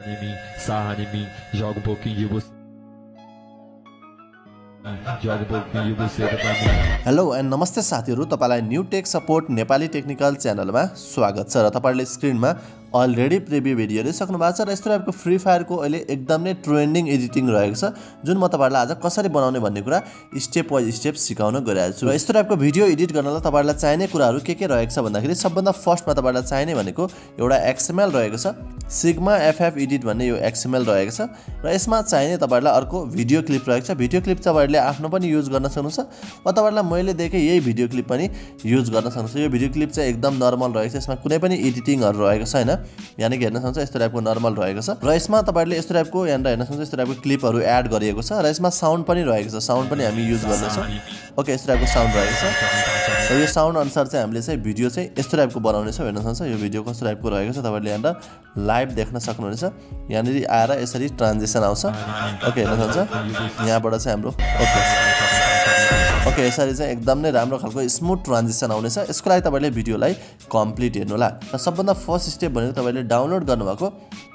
em mim, sarra em mim, joga pouquinho de você. Joga pouquinho de você pra mim. Hello and नमस्ते साथीहरु, तपाईलाई new tech support Nepali technical च्यानलमा स्वागत छ र तपाईले स्क्रिनमा अलरेडी प्रिभ्यू भिडियो हेरिसक्नु भएको छ र यस्तो टाइपको फ्री फायर को अहिले एकदम नै ट्रेन्डिङ एडिटिङ रहेको छ जुन म तपाईलाई आज कसरी बनाउने भन्ने कुरा स्टेप बाइ स्टेप सिकाउन गइरहेको छु। र यस्तो टाइपको भिडियो एडिट गर्नलाई तपाईलाई चाहिने कुराहरु के रहेको छ भन्दाखेरि सबभन्दा फर्स्टमा तपाईलाई चाहिने भनेको एउटा XML रहेको छ, सिग्मा FF एडिट भन्ने यो XML रहेको छ र यसमा चाहिने तपाईलाई अर्को भिडियो क्लिप रहेको छ। भिडियो क्लिप तपाईहरुले आफ्नो पनि युज गर्न सक्नुहुन्छ वा तपाईहरुलाई मैले देखे यही भिडियो क्लिप पनि युज गर्न सक्नुहुन्छ। यो भिडियो क्लिप चाहिँ एकदम नर्मल रहेको छ, यसमा कुनै पनि एडिटिङहरु रहेको छैन, यानी कि हेर्न सक्नुहुन्छ यस्तो टाइपको नर्मल रहेको छ र यसमा तपाईहरुले यस्तो टाइपको यहाँनिर हेर्न सक्नुहुन्छ यस्तो टाइपको क्लिपहरु एड गरिएको छ र यसमा साउन्ड पनि रहेको छ, साउन्ड पनि हामी युज गर्नेछौँ। ओके, यस्तो टाइपको साउन्ड रहेको छ र यो साउन्ड अनुसार चाहिँ हामीले चाहिँ भिडियो चाहिँ यस्तो टाइपको बनाउने छौँ। हेर्न सक्नुहुन्छ यो भिडियो कस्तो टाइपको रहेको छ, तपाईहरुले यहाँनिर लाइभ देख्न सक्नुहुनेछ। यहाँनिर आएर यसरी ट्रान्जिसन आउँछ। ओके, हेर्न सक्नुहुन्छ यहाँबाट चाहिँ हाम्रो ओके यसरी चाहिँ एकदम नै राम्रो खालको स्मुथ ट्रान्जिसन आउनेछ। यसको लागि तपाईले भिडियोलाई कम्प्लिट हेर्नु होला र सबभन्दा फर्स्ट स्टेप भनेको तपाईले डाउनलोड गर्नुभएको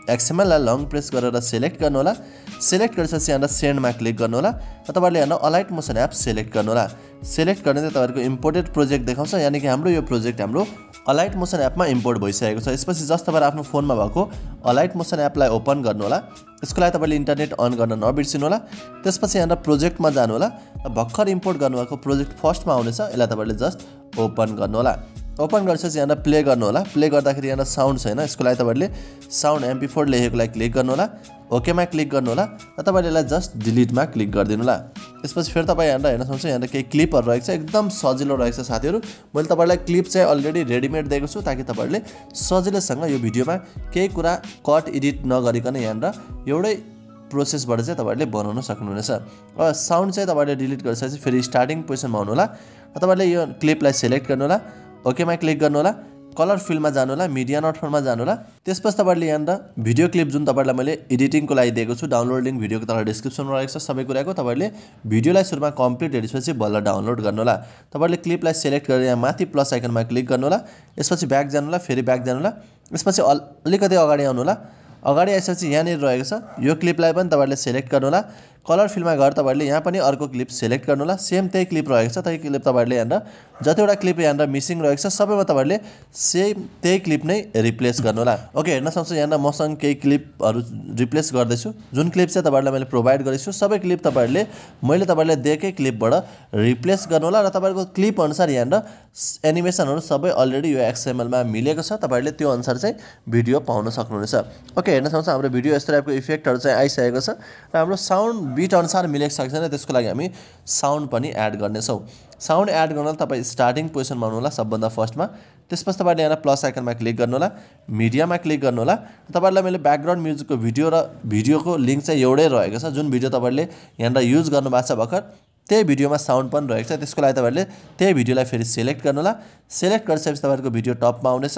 XML लाई लङ प्रेस गरेर सिलेक्ट गर्नु होला। सिलेक्ट गरेपछि यहाँ सेन्डमा क्लिक गर्नु होला र तपाईले यहाँ अलाइट मोसन एप सिलेक्ट गर्नु होला। सिलेक्ट गर्ने चाहिँ तपाईहरुको इम्पोर्टेड प्रोजेक्ट देखाउँछ, यानी कि हाम्रो यो प्रोजेक्ट हाम्रो अलाइट मोसन एपमा इम्पोर्ट भइसकेको छ। यसपछि जस्ट तपाईहरु आफ्नो फोनमा भएको अलाइट मोसन एपलाई ओपन गर्नु होला। यसको लागि तपाईले इन्टरनेट अन गर्न नबिर्सिनु होला। त्यसपछि यहाँ प्रोजेक्टमा जानु होला। भर्खर इम्पोर्ट गर्नुभएको प्रोजेक्ट फर्स्टमा आउनेछ, यसलाई तपाईले जस्ट ओपन गर्नु होला। ओपन गरेपछि यहाँ प्ले गर्नु होला। प्ले गर्दाखेरि यहाँ साउन्ड छैन, यसको लागि तपाईले साउन्ड MP4 लेखेकोलाई क्लिक गर्नु होला। ओकेमा क्लिक गर्नु होला र तपाईले यसलाई जस्ट डिलिटमा क्लिक गरिदिनु होला। त्यसपछि फेरि तपाई यहाँ हेर्न सक्नुहुन्छ यहाँ केही क्लिपहरु रहेको छ, एकदम सजिलो रहेको छ साथीहरु। मैले तपाईलाई क्लिप चाहिँ अलरेडी रेडीमेड दिएको छु ताकि तपाईहरुले सजिलैसँग यो भिडियोमा केही कुरा कट एडिट नगरिकन यहाँनिर एउटै प्रोसेसबाट चाहिँ तपाईहरुले बनाउन सक्नुहुनेछ। र साउन्ड चाहिँ तपाईले डिलिट गरिसकेपछि फेरि स्टार्टिङ पोजिसनमा आउनु होला र तपाईले यो क्लिपलाई सिलेक्ट गर्नु होला। ओकेमा क्लिक गर्नु होला। कलर फिलमा जानु होला, मिडिया नट फरमा जानु होला। त्यसपछि तपाईहरुले यहाँनिर भिडियो क्लिप जुन तपाईहरुलाई मैले एडिटिङको लागि दिएको छु, डाउनलोडिङ भिडियोको तल डिस्क्रिप्सनमा रहेको छ सबै कुराको। तपाईहरुले भिडियोलाई सुरुमा कम्प्लिट हेरिसकेपछि बल्ल डाउनलोड गर्नु होला। तपाईहरुले क्लिपलाई सिलेक्ट गरेर यहाँ माथि प्लस आइकनमा क्लिक गर्नु होला। यसपछि ब्याक जानु होला, फेरि ब्याक जानु होला। यसपछि अलिकति अगाडि आउनु होला। अगाडि आइसकेपछि यहाँनिर रहेको छ यो क्लिपलाई पनि तपाईहरुले सिलेक्ट गर्नु होला। कलर फिलमा गएर तपाईहरुले यहाँ पनि अर्को क्लिप सिलेक्ट गर्नु होला। सेम त्यही क्लिप रहेको छ, त्यही क्लिप तपाईहरुले यहाँनिर जतिवटा क्लिप यहाँनिर मिसिङ रहेको छ सबैमा तपाईहरुले सेम त्यही क्लिप नै रिप्लेस गर्नु होला। ओके, हेर्न सक्नुहुन्छ यहाँनिर मसँग केही क्लिपहरु रिप्लेस गर्दैछु। जुन क्लिप चाहिँ तपाईहरुलाई मैले प्रोभाइड गरेको छु सबै क्लिप तपाईहरुले मैले तपाईहरुलाई दिएकै क्लिपबाट रिप्लेस गर्नु होला र तपाईहरुको क्लिप अनुसार यहाँनिर एनिमेसनहरु सबै अलरेडी यो XML मा मिलेको छ। तपाईहरुले त्यो अनुसार चाहिँ भिडियो पाउन सक्नुहुनेछ। ओके, हेर्न सक्नुहुन्छ हाम्रो भिडियो यस्तो टाइपको इफेक्टहरु चाहिँ आइसकेको छ र हाम्रो साउन्ड बिट अनुसार मिलेको छैन, त्यसको लागि हामी साउन्ड पनि एड गर्नेछौँ। साउन्ड एड गर्न तपाई स्टार्टिङ पोजिसनमा आउनु होला सबभन्दा फर्स्टमा। त्यसपछि तपाईले यहाँ प्लस आइकनमा क्लिक गर्नु होला, मिडियामा क्लिक गर्नु होला। तपाईहरुलाई मैले ब्याकग्राउन्ड म्युजिकको भिडियो र भिडियोको लिंक चाहिँ एउटै रहेको छ। जुन भिडियो तपाईले यहाँ युज गर्नुभएको छ भर्खर त्यही भिडियोमा साउन्ड पनि रहेको छ। त्यसको लागि तपाईले त्यही भिडियोलाई फेरि सिलेक्ट गर्नु होला। सिलेक्ट गरिसकेपछि तपाईहरुको भिडियो टपमा आउनेछ।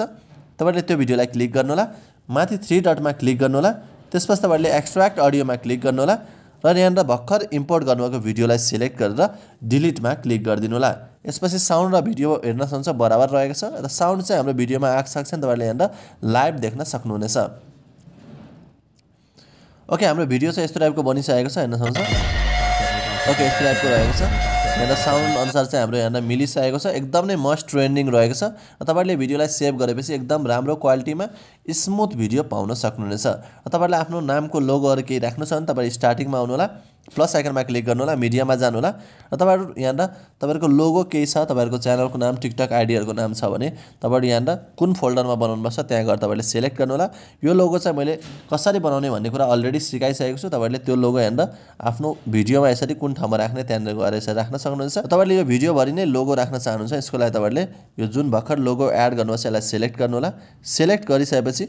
तपाईले त्यो भिडियोलाई क्लिक गर्नु होला, माथि 3 डटमा क्लिक गर्नु होला। त्यसपछि तपाईले एक्सट्र्याक्ट अडियोमा क्लिक गर्नु होला र यहाँनिर भर्खर इम्पोर्ट गर्नुभएको भिडियोलाई सिलेक्ट गरेर डिलिटमा क्लिक गरिदिनु होला। यसपछि साउन्ड र भिडियो हेर्न सक्नुहुन्छ बराबर रहेको छ र साउन्ड चाहिँ हाम्रो भिडियोमा आएको छ तपाईहरुले यहाँनिर लाइभ देख्न सक्नुहुनेछ। ओके, हाम्रो भिडियो चाहिँ यस्तो टाइपको बनिसकेको छ, हेर्न सक्नुहुन्छ। ओके, यस्तो टाइपको रहेको छ। यहाँ साउन्ड अनुसार चाहिँ हाम्रो यहाँ मिलिसकेको छ, एकदम नै मस्ट ट्रेन्डिङ रहेको छ र तपाईहरुले भिडियोलाई सेभ गरेपछि एकदम राम्रो क्वालिटीमा स्मुथ भिडियो पाउन सक्नुहुनेछ। र तपाईहरुले आफ्नो नामको लोगोहरु केही राख्नु छ भने तपाईहरु स्टार्टिङमा आउनु होला, प्लस आइकनमा क्लिक गर्नु होला, मिडियामा जानु होला र तपाईहरु यहाँनिर तपाईहरुको लोगो केही छ, तपाईहरुको च्यानलको नाम, टिकटक आइडीहरुको नाम छ भने तपाईहरु यहाँनिर कुन फोल्डरमा बनाउनु पर्छ त्यहाँ गएर तपाईहरुले सिलेक्ट गर्नु होला। यो लोगो चाहिँ मैले कसरी बनाउने भन्ने कुरा अलरेडी सिकाइसकेको छु। तपाईहरुले त्यो लोगो यहाँनिर आफ्नो भिडियोमा यसरी कुन ठाउँमा राख्ने त्यहाँनिर गएर यसरी राख्न सक्नुहुन्छ। तपाईहरुले यो भिडियो भरि नै लोगो राख्न चाहनुहुन्छ, यसको लागि तपाईहरुले यो जुन भर्खर लोगो एड गर्नुभएको छ यसलाई सिलेक्ट गर्नु होला। सिलेक्ट गरिसकेपछि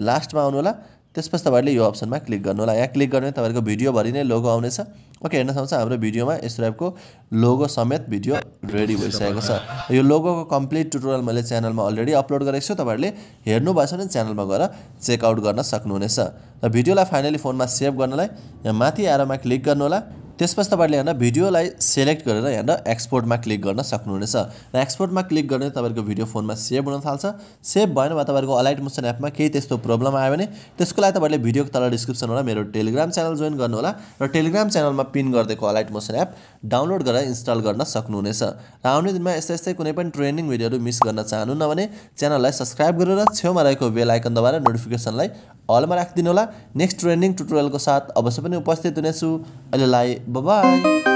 लास्टमा आउनु होला। त्यसपछि तपाईहरुले यो अप्सनमा क्लिक गर्नु होला। यहाँ क्लिक गर्ने तपाईहरुको भिडियो भरि नै लोगो आउनेछ। ओके, हेर्न सक्नुहुन्छ हाम्रो भिडियोमा यस्तो टाइपको लोगो समेत भिडियो रेडी भइसकेको छ। यो लोगोको कम्प्लिट ट्युटोरियल मैले च्यानलमा अलरेडी अपलोड गरेको छु। तपाईहरुले हेर्नु भएछ भने च्यानलमा गएर चेक आउट गर्न सक्नुहुनेछ। र भिडियोलाई फाइनली फोनमा सेभ गर्नलाई यहाँ माथि एरोमा क्लिक गर्नु होला। त्यसपछि तपाईहरुले यहाँ भिडियोलाई सिलेक्ट गरेर यहाँ एक्सपोर्टमा क्लिक गर्न सक्नुहुनेछ र एक्सपोर्टमा क्लिक गर्ने तपाईहरुको भिडियो फोनमा सेभ हुन थाल्छ सेभ भएन भने तपाईहरुको अलाइट मोसन एपमा केही त्यस्तो प्रब्लम आयो भने त्यसको लागि तपाईहरुले भिडियोको तल डिस्क्रिप्सनमा मेरो टेलिग्राम च्यानल जोइन गर्नु होला र टेलिग्राम च्यानलमा पिन गरिदिएको अलाइट मोसन एप डाउनलोड गरेर इन्स्टल गर्न सक्नुहुनेछ र आउने दिनमा यस्तै कुनै पनि ट्रेनिङ भिडियोहरु मिस गर्न चाहनुहुन्न भने च्यानललाई सब्स्क्राइब गरेर छेउमा रहेको बेल आइकन दबाएर नोटिफिकेसनलाई अलमा राखिदिनु होला नेक्स्ट ट्रेनिङ ट्युटोरियलको साथ अवश्य पनि उपस्थित हुनेछु अहिलेलाई बाइ बाइ